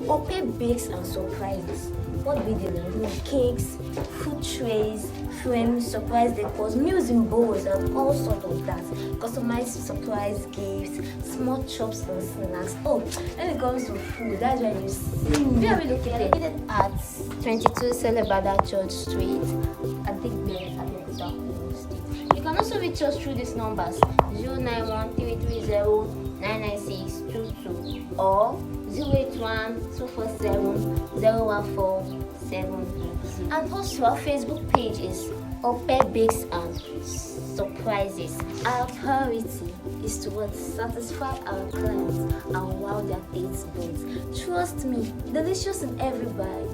OPE Bakes and Surprises. What we do? Cakes, food trays, frames, surprise decors, meals in bowls, and all sort of that. Customized surprise gifts, small chops and snacks. Oh, when it comes to food, that's when you see. Where are we located? At 22 Celebada Church Street, Adigbe, Abeokuta, Ogun State. You can also reach us through these numbers: 091-330-99622 or 081-247-01478. And also our Facebook page is OPE Bakes and Surprises. Our priority is to satisfy our clients and wow their taste buds. Trust me, delicious in every bite.